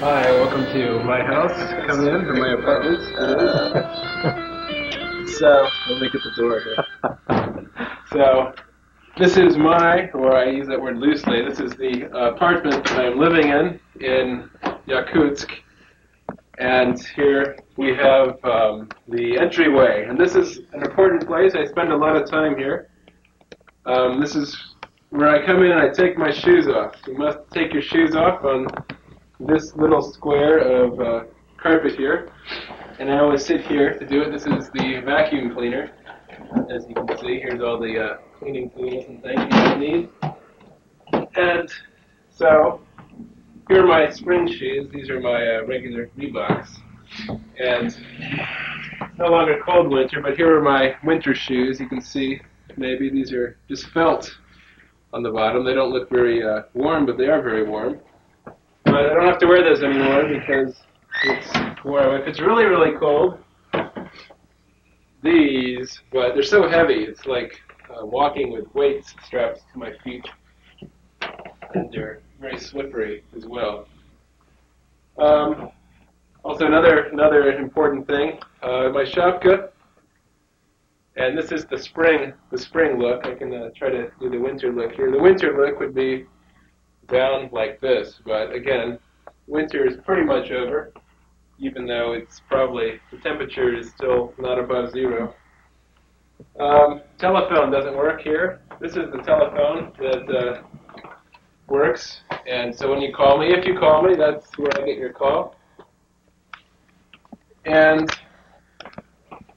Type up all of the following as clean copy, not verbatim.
Hi, welcome to my house. Come in to my apartment. So, let me get the door here. So, this is or I use that word loosely, this is the apartment that I'm living in Yakutsk. And here we have the entryway. And this is an important place. I spend a lot of time here. This is where I come in and I take my shoes off. You must take your shoes off on this little square of carpet here, and I always sit here to do it. This is the vacuum cleaner. As you can see, here's all the cleaning tools and things you might need. And so, here are my spring shoes. These are my regular Reeboks. And it's no longer cold winter, but here are my winter shoes. You can see, maybe these are just felt on the bottom. They don't look very warm, but they are very warm. But I don't have to wear those anymore because it's warm. If it's really, really cold, but they're so heavy, it's like walking with weights strapped to my feet. And they're very slippery as well. Also another important thing, my shapka. And this is the spring look. I can try to do the winter look here. The winter look would be down like this, but again, winter is pretty much over, even though it's probably, the temperature is still not above zero. Telephone doesn't work here. This is the telephone that works, and so when you call me, if you call me, that's where I get your call. And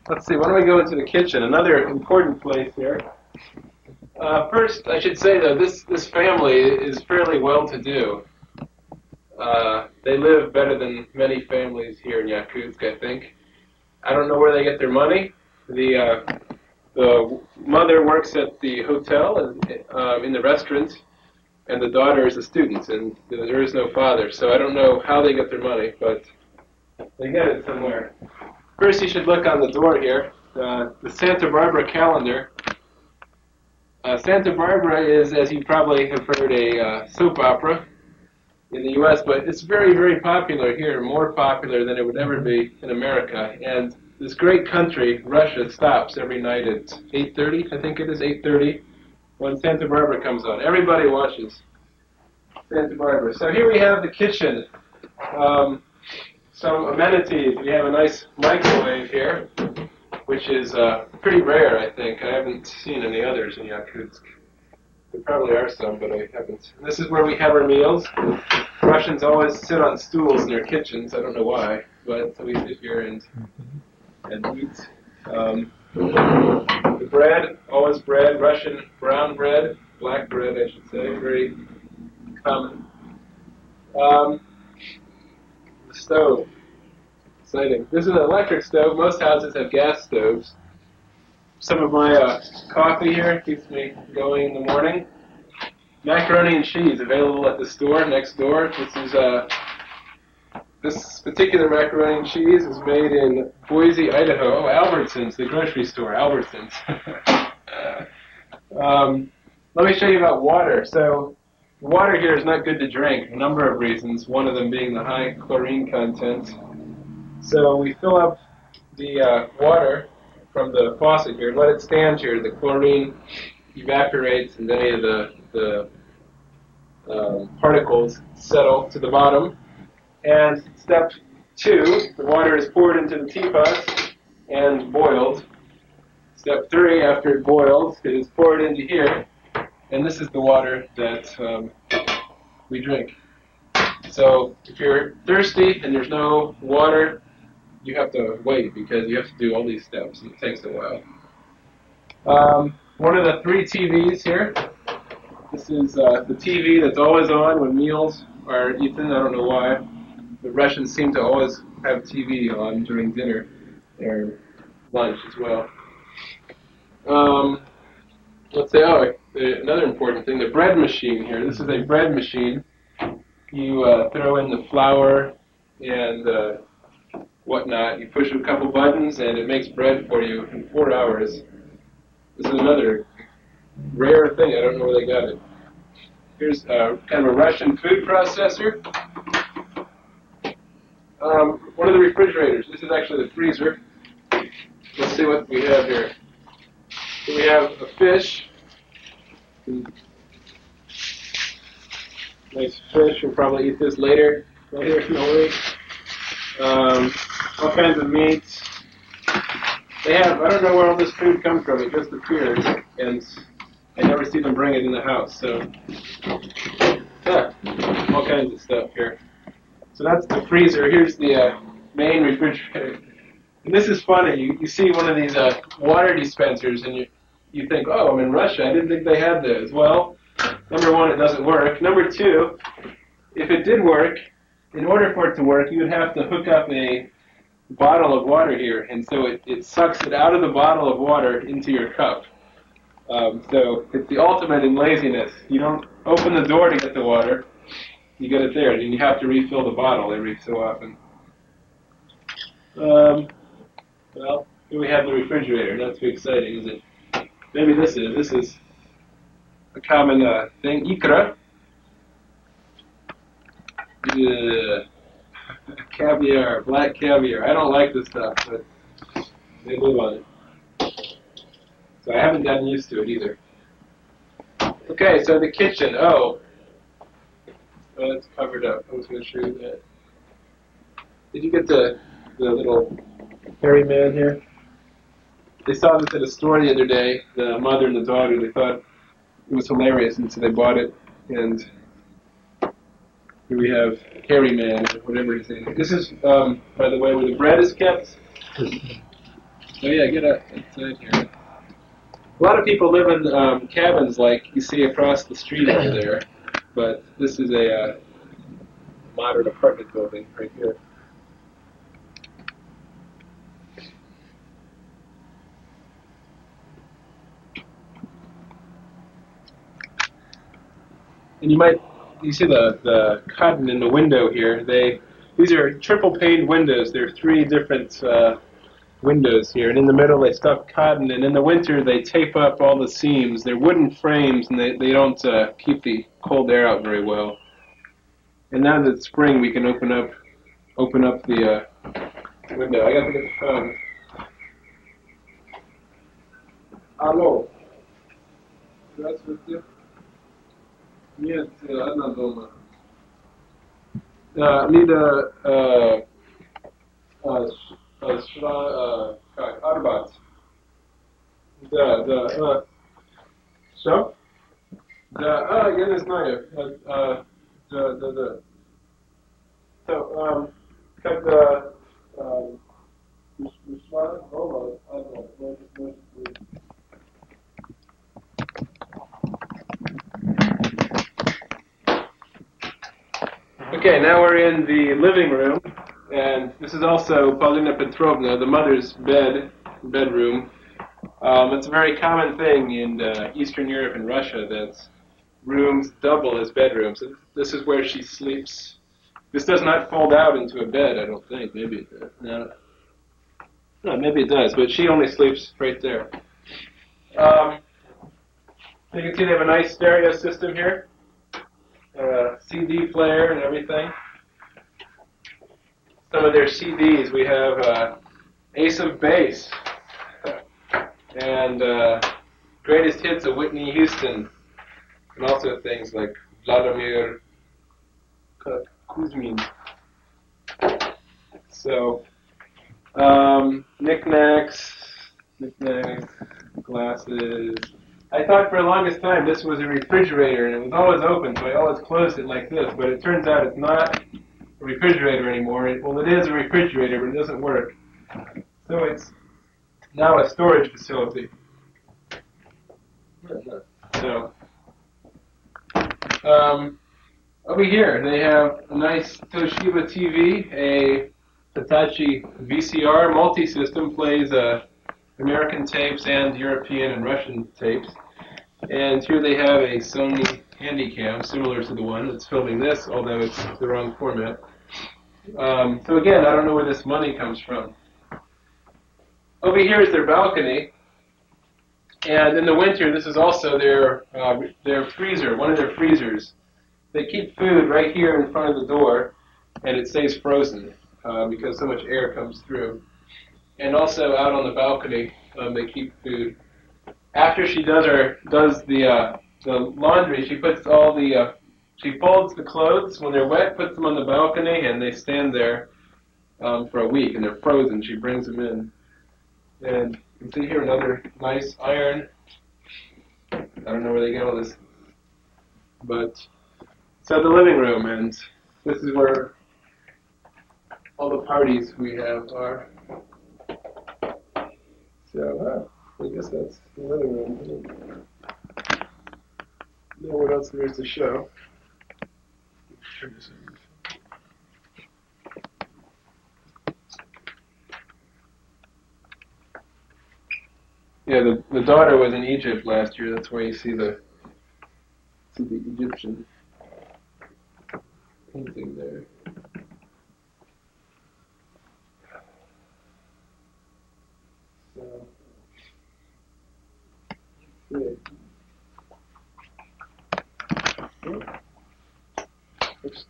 let's see, why don't we go into the kitchen, another important place here. First, I should say, though, this family is fairly well-to-do. They live better than many families here in Yakutsk, I think. I don't know where they get their money. The mother works at the hotel and in the restaurant, and the daughter is a student, and there is no father. So I don't know how they get their money, but they get it somewhere. First, you should look on the door here. The Santa Barbara calendar. Santa Barbara is, as you probably have heard, a soap opera in the U.S., but it's very, very popular here, more popular than it would ever be in America. And this great country, Russia, stops every night at 8:30, I think it is, 8:30, when Santa Barbara comes on. Everybody watches Santa Barbara. So here we have the kitchen. Some amenities. We have a nice microwave here, which is pretty rare, I think. I haven't seen any others in Yakutsk. There probably are some, but I haven't. This is where we have our meals. Russians always sit on stools in their kitchens. I don't know why, but so we sit here and eat. The bread, always bread, Russian brown bread, black bread, I should say, very common. The stove. Exciting. This is an electric stove. Most houses have gas stoves. Some of my coffee here keeps me going in the morning. Macaroni and cheese available at the store next door. This particular macaroni and cheese is made in Boise, Idaho. Oh, Albertsons, the grocery store, Albertsons. Let me show you about water. So, water here is not good to drink, a number of reasons, one of them being the high chlorine content. So we fill up the water from the faucet here, let it stand here. The chlorine evaporates and any of the particles settle to the bottom. And step 2, the water is poured into the teapot and boiled. Step 3, after it boils, it is poured into here. And this is the water that we drink. So if you're thirsty and there's no water, you have to wait because you have to do all these steps. It takes a while. One of the 3 TVs here. This is the TV that's always on when meals are eaten. I don't know why. The Russians seem to always have TV on during dinner or lunch as well. Let's say, another important thing, the bread machine here. This is a bread machine. You throw in the flour and whatnot. You push a couple buttons and it makes bread for you in 4 hours. This is another rare thing. I don't know where they got it. Here's kind of a Russian food processor. one of the refrigerators. This is actually the freezer. Let's see what we have here. So we have a fish. Nice fish. We'll probably eat this later. Later, no worries. All kinds of meats. They have, I don't know where all this food comes from. It just appears, and I never see them bring it in the house. So, yeah, all kinds of stuff here. So that's the freezer. Here's the main refrigerator. And this is funny. You see one of these water dispensers, and you think, oh, I'm in Russia. I didn't think they had those. Well, number one, it doesn't work. Number two, if it did work, in order for it to work, you would have to hook up a bottle of water here, and so it sucks it out of the bottle of water into your cup. So it's the ultimate in laziness. You don't open the door to get the water. You get it there, and you have to refill the bottle every so often. Well, here we have the refrigerator. Not too exciting, is it? Maybe this is a common thing. Ikra. Caviar, black caviar. I don't like this stuff, but they live on it. So I haven't gotten used to it either. Okay, so the kitchen. Oh, it's covered up. I was going to show you that. Did you get the little hairy man here? They saw this at a store the other day, the mother and the daughter. They thought it was hilarious, and so they bought it. And here we have hairy man, or whatever his name is. This is, by the way, where the bread is kept. Oh yeah, get up inside here. A lot of people live in cabins like you see across the street over there, but this is a modern apartment building right here. And you see the cotton in the window here. These are triple paned windows. There are three different windows here, and in the middle they stuff cotton, and in the winter they tape up all the seams. They're wooden frames, and they don't keep the cold air out very well. And now that it's spring, we can open up the window. I got to get the phone. Hello. Здравствуйте. Нет, одна дома. Лида как Арбат. Да. Что? Да, я не знаю. Да. So, когда пришла дома, может быть. Okay, now we're in the living room, and this is also Paulina Petrovna, the mother's bedroom. It's a very common thing in Eastern Europe and Russia that rooms double as bedrooms. This is where she sleeps. This does not fold out into a bed, I don't think. Maybe it does. No, maybe it does, but she only sleeps right there. You can see they have a nice stereo system here. CD player and everything. Some of their CDs, we have Ace of Base and Greatest Hits of Whitney Houston, and also things like Vladimir Kuzmin. So, knickknacks, glasses. I thought for the longest time this was a refrigerator, and it was always open, so I always closed it like this, but it turns out it's not a refrigerator anymore. Well, it is a refrigerator, but it doesn't work. So it's now a storage facility. So, over here, they have a nice Toshiba TV, a Hitachi VCR multi-system, plays American tapes and European and Russian tapes. And here they have a Sony Handycam, similar to the one that's filming this, although it's the wrong format. So again, I don't know where this money comes from. Over here is their balcony. And in the winter, this is also their freezer, one of their freezers. They keep food right here in front of the door, and it stays frozen. because so much air comes through. And also out on the balcony, they keep food. After she does the laundry, she puts all the she folds the clothes when they're wet, puts them on the balcony, and they stand there for a week, and they're frozen. She brings them in, and you can see here another nice iron. I don't know where they get all this, but so the living room, and this is where all the parties we have are. So I guess that's the living room. I don't know what else there is to show. Yeah, the daughter was in Egypt last year. That's why you see the Egyptian painting there.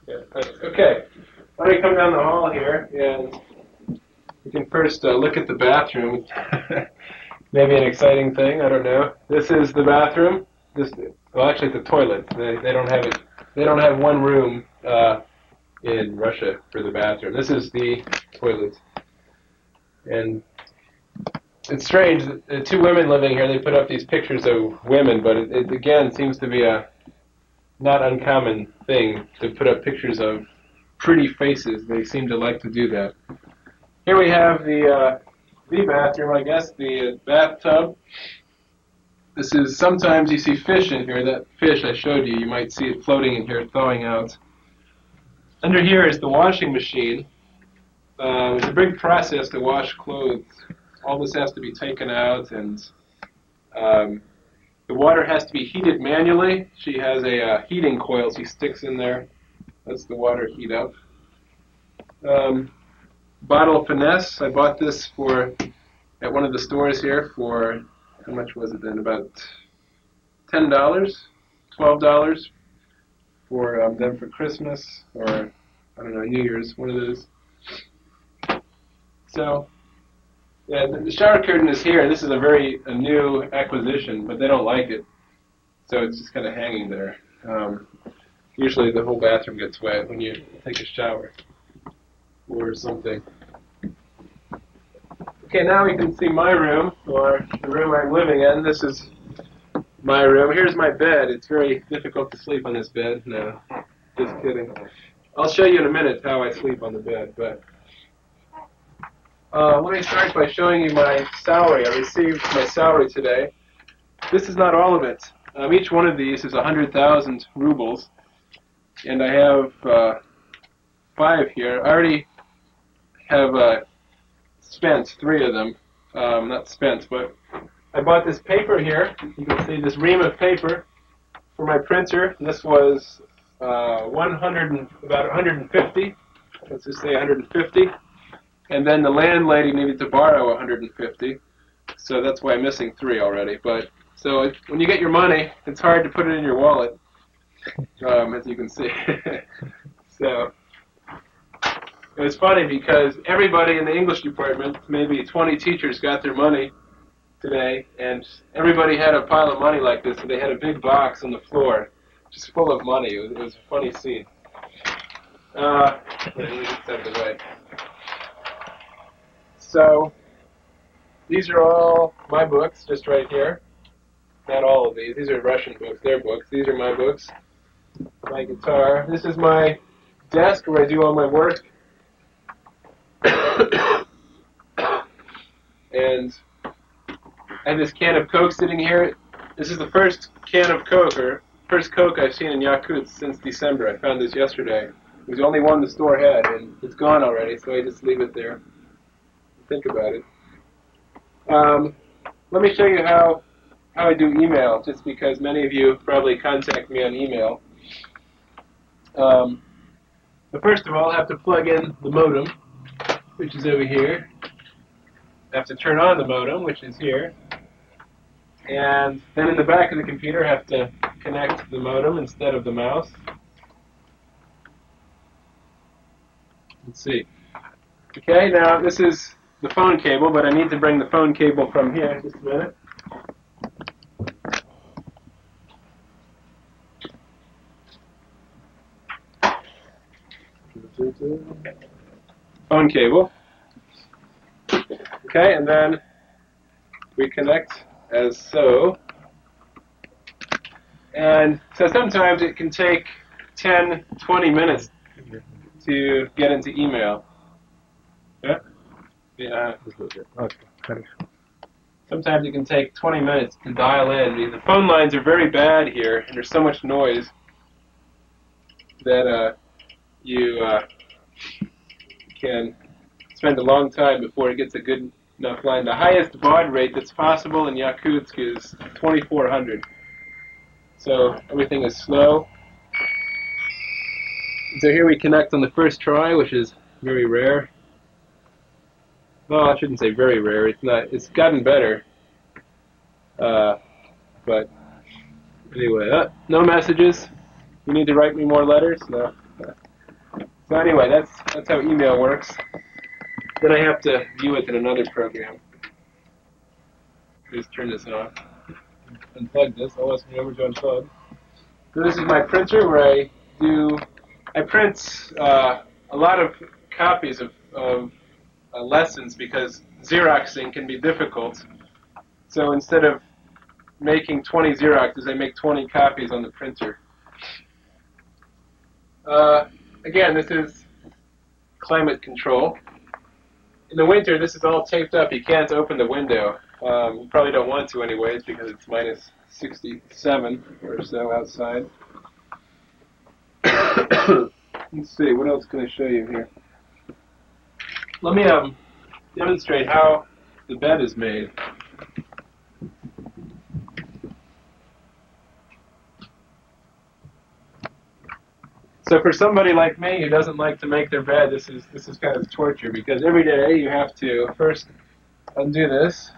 So, okay, let me come down the hall here, and we can first look at the bathroom. Maybe an exciting thing, I don't know. This is the bathroom. Well, actually, it's the toilet. They don't have it. They don't have one room in Russia for the bathroom. This is the toilet, and it's strange. Two women living here. They put up these pictures of women, but it again seems to be a not uncommon thing to put up pictures of pretty faces. They seem to like to do that. Here we have the bathroom, I guess, the bathtub. This is, sometimes you see fish in here. That fish I showed you, you might see it floating in here, thawing out. Under here is the washing machine. It's a big process to wash clothes. All this has to be taken out, and the water has to be heated manually. She has a heating coil she sticks in there. Lets the water heat up. Bottle of Finesse. I bought this at one of the stores here for, how much was it then? About $10, $12 for them for Christmas, or I don't know, New Year's, one of those. So, yeah, the shower curtain is here. This is a new acquisition, but they don't like it, so it's just kind of hanging there. Usually the whole bathroom gets wet when you take a shower or something. Okay, now we can see my room, or the room I'm living in. This is my room. Here's my bed. It's very difficult to sleep on this bed. No, just kidding. I'll show you in a minute how I sleep on the bed, but let me start by showing you my salary. I received my salary today. This is not all of it. Each one of these is 100,000 rubles, and I have 5 here. I already have spent 3 of them. Not spent, but I bought this paper here. You can see this ream of paper for my printer. This was about 150. Let's just say 150. And then the landlady needed to borrow 150. So that's why I'm missing 3 already. But so when you get your money, it's hard to put it in your wallet, as you can see. So it was funny because everybody in the English department, maybe 20 teachers, got their money today, and everybody had a pile of money like this, so they had a big box on the floor just full of money. It was a funny scene. Let me just step away. So these are all my books, just right here. Not all of these. These are Russian books. They're books. These are my books. My guitar. This is my desk where I do all my work. And I have this can of Coke sitting here. This is the first can of Coke, or first Coke I've seen in Yakutsk since December. I found this yesterday. It was the only one the store had, and it's gone already, so I just leave it there. Think about it. Let me show you how I do email, just because many of you probably contact me on email. But first of all, I have to plug in the modem, which is over here. I have to turn on the modem, which is here. And then in the back of the computer, I have to connect the modem instead of the mouse. Let's see. Okay, now this is the phone cable, but I need to bring the phone cable from here. Just a minute. Phone cable. Okay, and then we connect as so. And so sometimes it can take 10, 20 minutes to get into email. Yeah? Yeah. Okay. Sometimes it can take 20 minutes to dial in. The phone lines are very bad here, and there's so much noise that you can spend a long time before it gets a good enough line. The highest baud rate that's possible in Yakutsk is 2400. So everything is slow. So here we connect on the first try, which is very rare. Well, I shouldn't say very rare. It's not. It's gotten better. But anyway, no messages. You need to write me more letters? No. So anyway, that's how email works. Then I have to view it in another program. Just turn this off. Unplug this. Always remember to unplug. So this is my printer where I print a lot of copies of lessons because Xeroxing can be difficult. So instead of making 20 Xeroxes, I make 20 copies on the printer. Again, this is climate control. In the winter, this is all taped up. You can't open the window. You probably don't want to anyways because it's minus 67 or so outside. Let's see, what else can I show you here? Let me demonstrate how the bed is made. So for somebody like me who doesn't like to make their bed, this is kind of torture because every day you have to first undo this.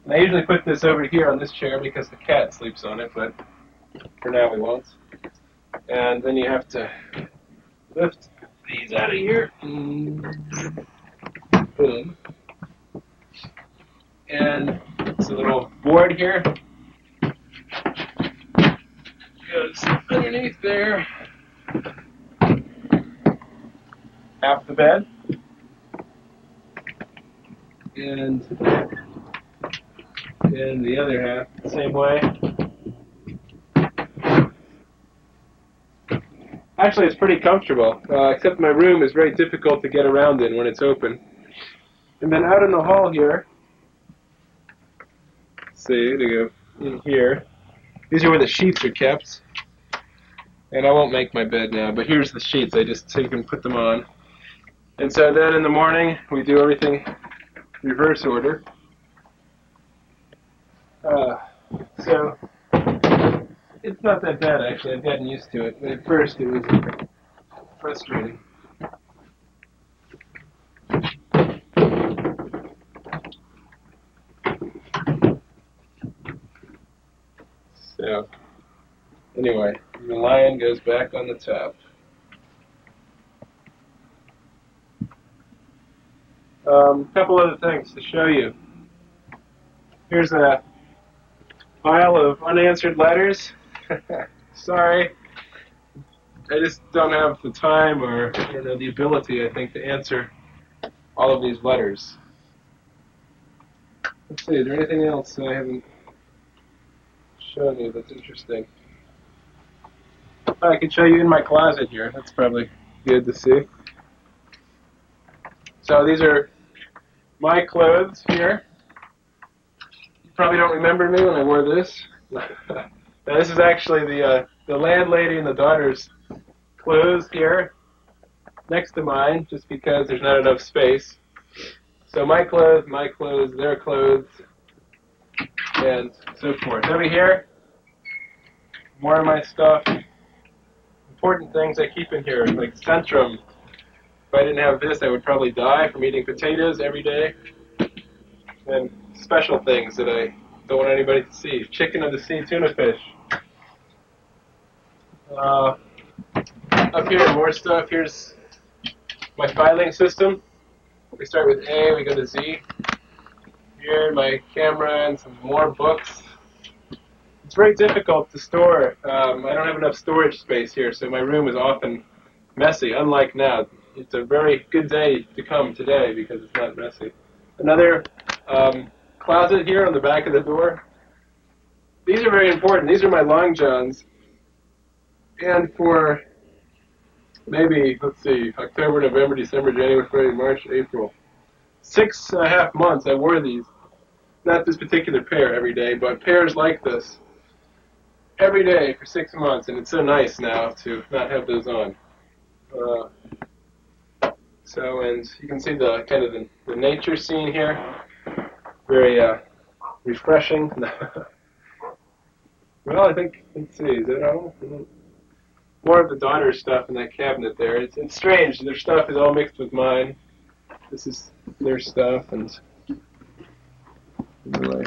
And I usually put this over here on this chair because the cat sleeps on it, but for now we won't. And then you have to lift these out of here. Boom. And it's a little board here. Goes underneath there. Half the bed. And the other half the same way. Actually, it's pretty comfortable, except my room is very difficult to get around in when it's open. And then out in the hall here, let's see, to go in here. These are where the sheets are kept. And I won't make my bed now, but here's the sheets. I just take and put them on. And so then in the morning, we do everything reverse order. So it's not that bad, actually. I've gotten used to it. But at first, it was frustrating. So, anyway, the lion goes back on the top. A couple other things to show you. Here's a pile of unanswered letters. Sorry. I just don't have the time or the ability, I think, to answer all of these letters. Let's see, is there anything else I haven't shown you that's interesting? I can show you in my closet here. That's probably good to see. So these are my clothes here. You probably don't remember me when I wore this. Now this is actually the landlady and the daughter's clothes here next to mine, just because there's not enough space. So my clothes, their clothes, and so forth. Over here, more of my stuff. Important things I keep in here, like Centrum. If I didn't have this, I would probably die from eating potatoes every day. And special things that I don't want anybody to see. Chicken of the sea, tuna fish. Up here, more stuff. Here's my filing system. We start with A, we go to Z. Here, my camera and some more books. It's very difficult to store. I don't have enough storage space here, so my room is often messy, unlike now. It's a very good day to come today because it's not messy. Another closet here on the back of the door. These are very important. These are my long johns. And for maybe, let's see, October, November, December, January, February, March, April. 6.5 months I wore these. Not this particular pair every day, but pairs like this every day for 6 months, and it's so nice now to not have those on. And you can see the kind of the nature scene here. Very refreshing. Well, I think, let's see, is that all? More of the daughter's stuff in that cabinet there. It's strange. Their stuff is all mixed with mine. This is their stuff, and anyway.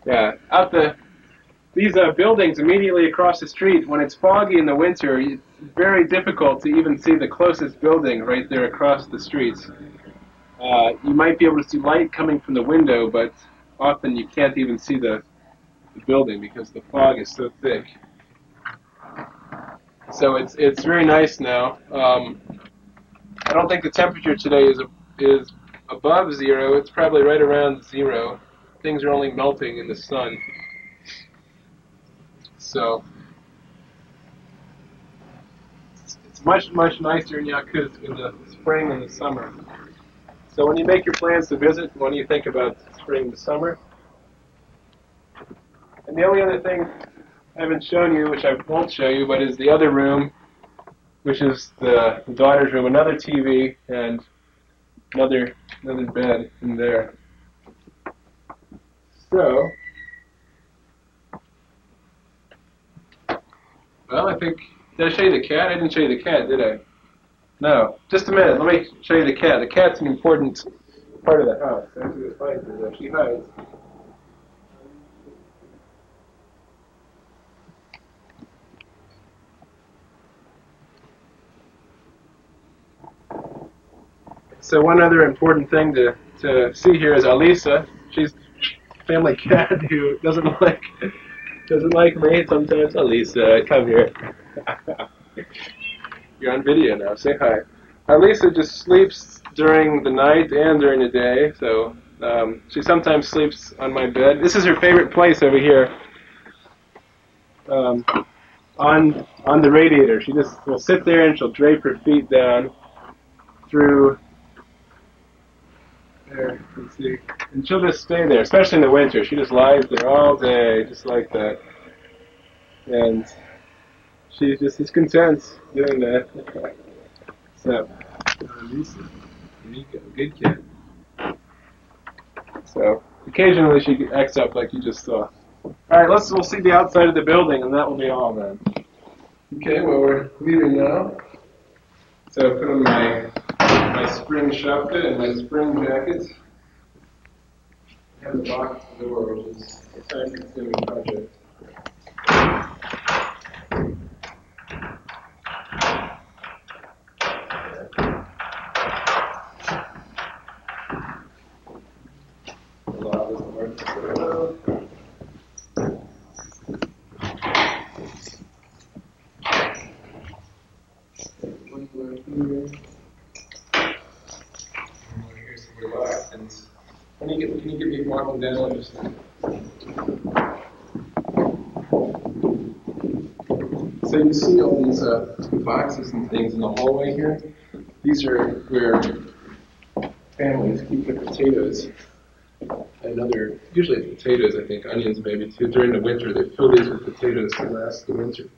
Yeah, these buildings immediately across the street, when it's foggy in the winter, it's very difficult to even see the closest building right there across the streets. You might be able to see light coming from the window, but often you can't even see the building because the fog is so thick. So it's very nice now. I don't think the temperature today is above 0. It's probably right around 0. Things are only melting in the sun. So it's much, much nicer in Yakutsk in the spring and the summer. So when you make your plans to visit, what do you think about spring and summer? And the only other thing I haven't shown you, which I won't show you, but is the other room, which is the daughter's room, another TV and another bed in there. So, well, I think, did I show you the cat? I didn't show you the cat, did I? No. Just a minute, let me show you the cat. The cat's an important part of the house. Actually, finds her there. She hides. So one other important thing to see here is Alisa. She's a family cat who doesn't like me sometimes. Alisa, come here. You're on video now. Say hi. Alisa just sleeps during the night and during the day. So she sometimes sleeps on my bed. This is her favorite place over here. On the radiator. She just will sit there and she'll drape her feet down through. There, you can see. And she'll just stay there, especially in the winter. She just lies there all day, just like that. And she just is content doing that. So, Lisa, there you go, good cat. So, occasionally she acts up like you just saw. Alright, we'll see the outside of the building, and that will be all then. Okay, well, we're leaving now. So, I put on my spring shapka and my spring jacket. I have the box at the door, which is a time-consuming project. A lot doesn't work. One more here. And can you get me walking down just so you see all these boxes and things in the hallway here. These are where families keep their potatoes and usually potatoes, I think, onions maybe too. During the winter, they fill these with potatoes to last the winter.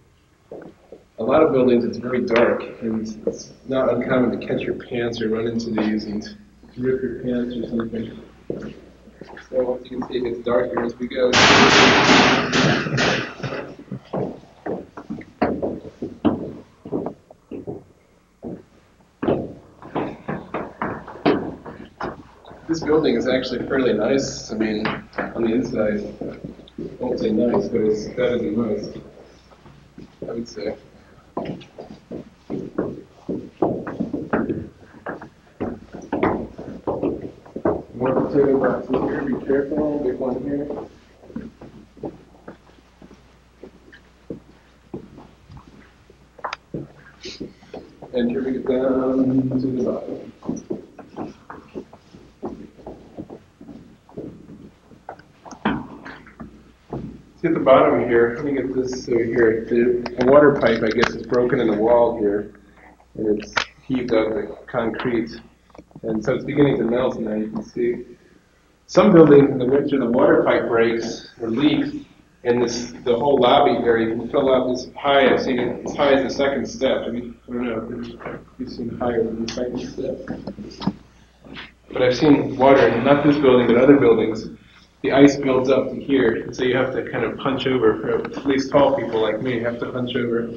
A lot of buildings, it's very dark, and it's not uncommon to catch your pants or run into these and rip your pants or something. So as you can see, it gets darker as we go. This building is actually fairly nice. I mean, on the inside, I won't say nice, but it's better than most, I would say. potato boxes here. Be careful. Big one here. And here we get down to the bottom. See at the bottom here, let me get this over here. The water pipe, I guess, is broken in the wall here, and it's heaved up the concrete. And so it's beginning to melt now, you can see. Some buildings in the winter, the water pipe breaks or leaks, and the whole lobby area can fill up as high. I've seen it as high as the second step. I mean, I don't know if you've seen higher than the second step. But I've seen water, not this building, but other buildings. The ice builds up to here, and so you have to kind of punch over. For at least tall people like me have to punch over.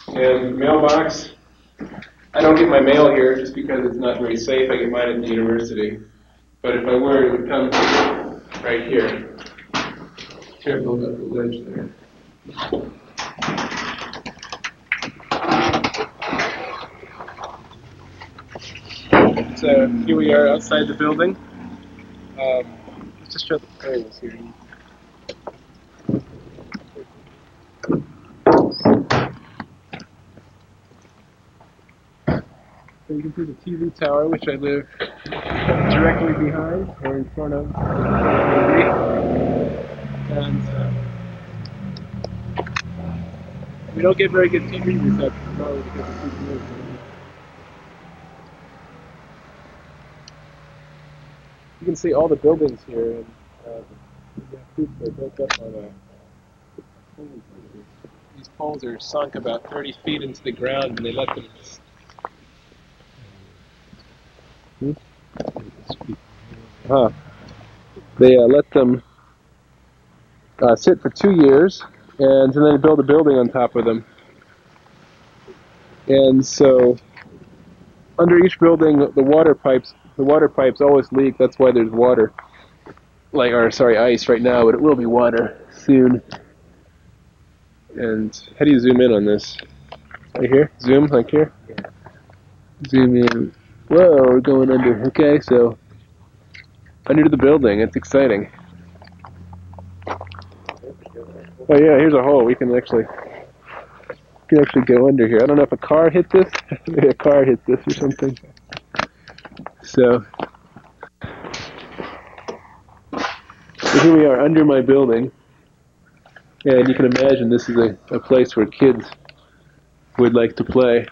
And mailbox, I don't get my mail here just because it's not very safe. I get mine at the university. But if I were, it would come right here. Careful about the ledge there. So here we are outside the building. Let's just show the frames here. So you can see the TV tower, which I live directly behind, or in front of. And we don't get very good TV reception, probably because of TV. You can see all the buildings here, and they're built up on these poles are sunk about 30 feet into the ground, and they let them. They let them sit for 2 years, and then they build a building on top of them. And so, under each building, the water pipes always leak. That's why there's water, ice right now, but it will be water soon. And how do you zoom in on this? Right here? Zoom, like here? Yeah. Zoom in. Whoa, we're going under. Okay, so under the building. It's exciting. Oh yeah, here's a hole. We can actually go under here. I don't know if a car hit this. Maybe a car hit this or something. So here we are under my building, and you can imagine this is a place where kids would like to play.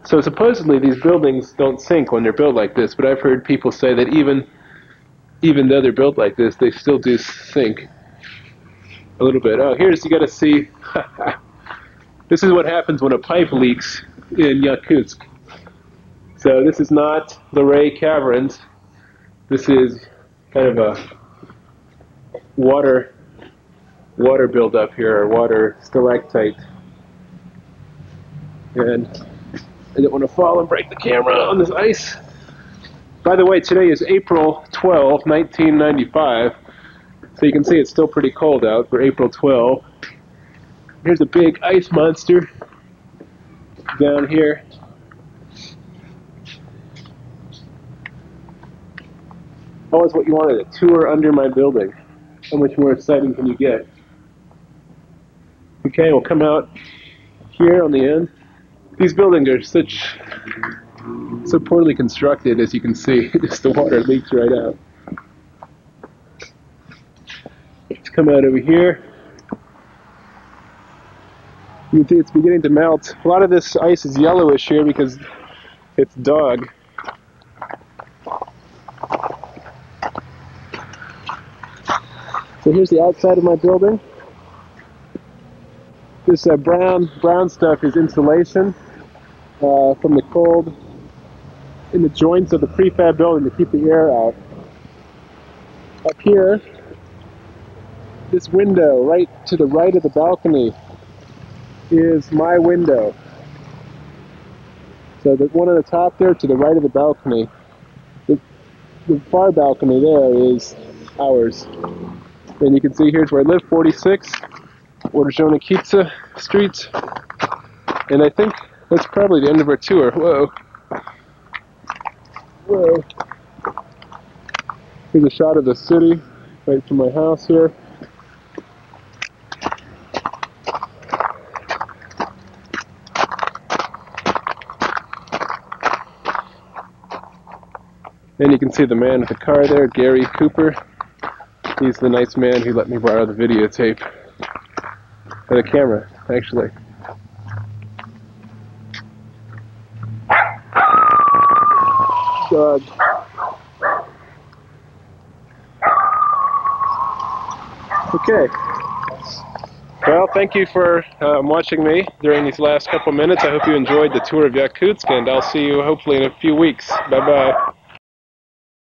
So supposedly these buildings don't sink when they're built like this, but I've heard people say that even though they're built like this, they still do sink a little bit. Oh, you got to see. This is what happens when a pipe leaks in Yakutsk. So this is not the Ray Caverns. This is kind of a water buildup here, or water stalactite. And I don't want to fall and break the camera on this ice. By the way, today is April 12, 1995. So you can see it's still pretty cold out for April 12. Here's a big ice monster down here. Always what you wanted, a tour under my building. How much more exciting can you get? Okay, we'll come out here on the end. These buildings are so poorly constructed, as you can see. Just the water leaks right out. Let's come out over here. You can see it's beginning to melt. A lot of this ice is yellowish here because it's dug. So here's the outside of my building. This brown stuff is insulation from the cold in the joints of the prefab building to keep the air out. Up here, this window right to the right of the balcony is my window. So the one on the top there to the right of the balcony, the far balcony there is ours. And you can see here's where I live, 46 Ordzhonikidze Street. And I think that's probably the end of our tour. Whoa. Whoa. Here's a shot of the city right from my house here. And you can see the man with the car there, Gary Cooper. He's the nice man who let me borrow the videotape. Or the camera, actually. Dog. Okay. Well, thank you for watching me during these last couple minutes. I hope you enjoyed the tour of Yakutsk, and I'll see you hopefully in a few weeks. Bye-bye.